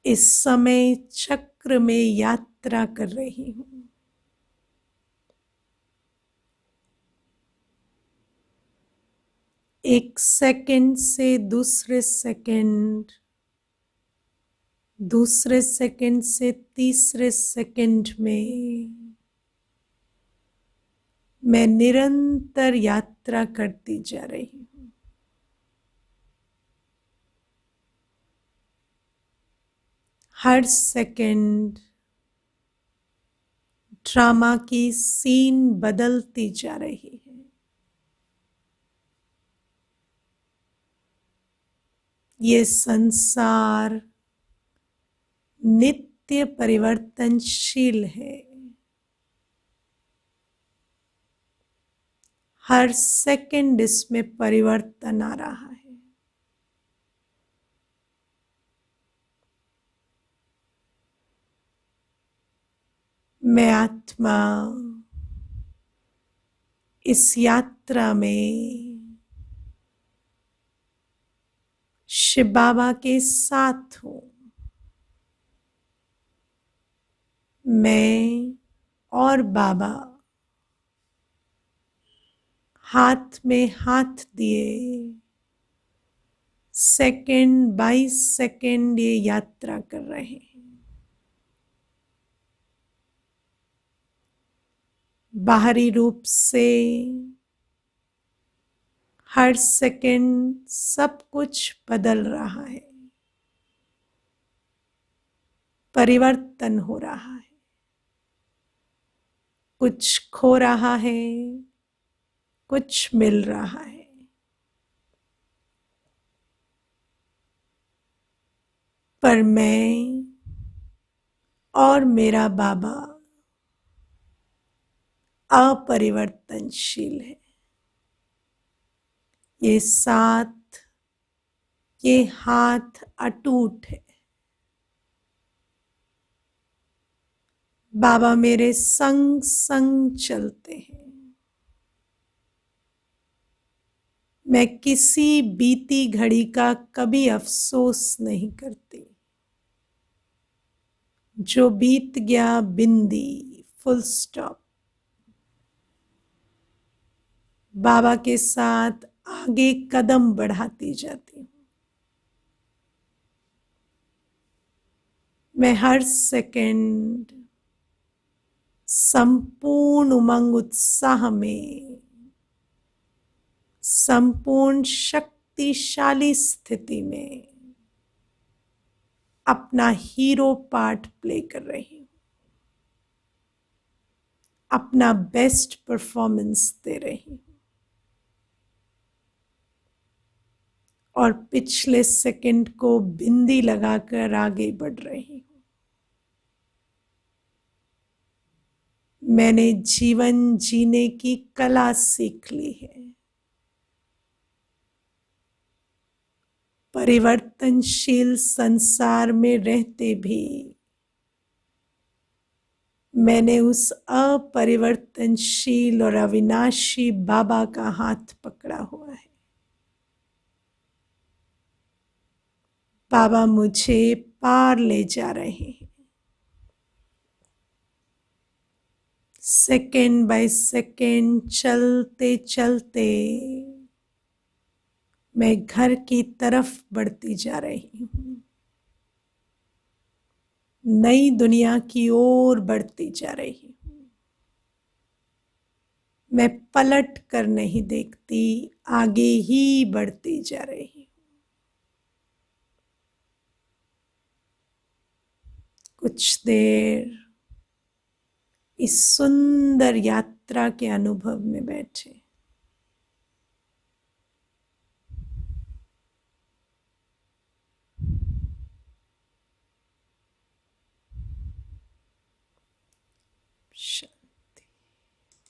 Speaker 1: इस समय चक्र में यात्रा कर रही हूँ। एक सेकंड से दूसरे सेकंड, दूसरे सेकंड से तीसरे सेकंड में मैं निरंतर यात्रा करती जा रही हूँ। हर सेकंड ड्रामा की सीन बदलती जा रही है। ये संसार नित्य परिवर्तनशील है। हर सेकंड इसमें परिवर्तन आ रहा है। मैं आत्मा इस यात्रा में शिव बाबा के साथ हूँ। मैं और बाबा हाथ में हाथ दिए सेकंड बाय सेकंड ये यात्रा कर रहे हैं। बाहरी रूप से हर सेकंड सब कुछ बदल रहा है, परिवर्तन हो रहा है, कुछ खो रहा है, कुछ मिल रहा है। पर मैं और मेरा बाबा अपरिवर्तनशील है। ये साथ, ये हाथ अटूट है। बाबा मेरे संग संग चलते हैं। मैं किसी बीती घड़ी का कभी अफसोस नहीं करती। जो बीत गया बिंदी, फुल स्टॉप। बाबा के साथ आगे कदम बढ़ाती जाती हूँ। मैं हर सेकंड संपूर्ण उमंग उत्साह में, संपूर्ण शक्तिशाली स्थिति में अपना हीरो पार्ट प्ले कर रही हूँ। अपना बेस्ट परफॉर्मेंस दे रही हूँ। और पिछले सेकंड को बिंदी लगाकर आगे बढ़ रही हूँ। मैंने जीवन जीने की कला सीख ली है। परिवर्तनशील संसार में रहते भी मैंने उस अपरिवर्तनशील और अविनाशी बाबा का हाथ पकड़ा हुआ है। बाबा मुझे पार ले जा रहे हैं। सेकंड बाय सेकंड चलते चलते मैं घर की तरफ बढ़ती जा रही हूँ। नई दुनिया की ओर बढ़ती जा रही हूँ। मैं पलट कर नहीं देखती, आगे ही बढ़ती जा रही हूँ। कुछ देर इस सुंदर यात्रा के अनुभव में बैठे। शांति।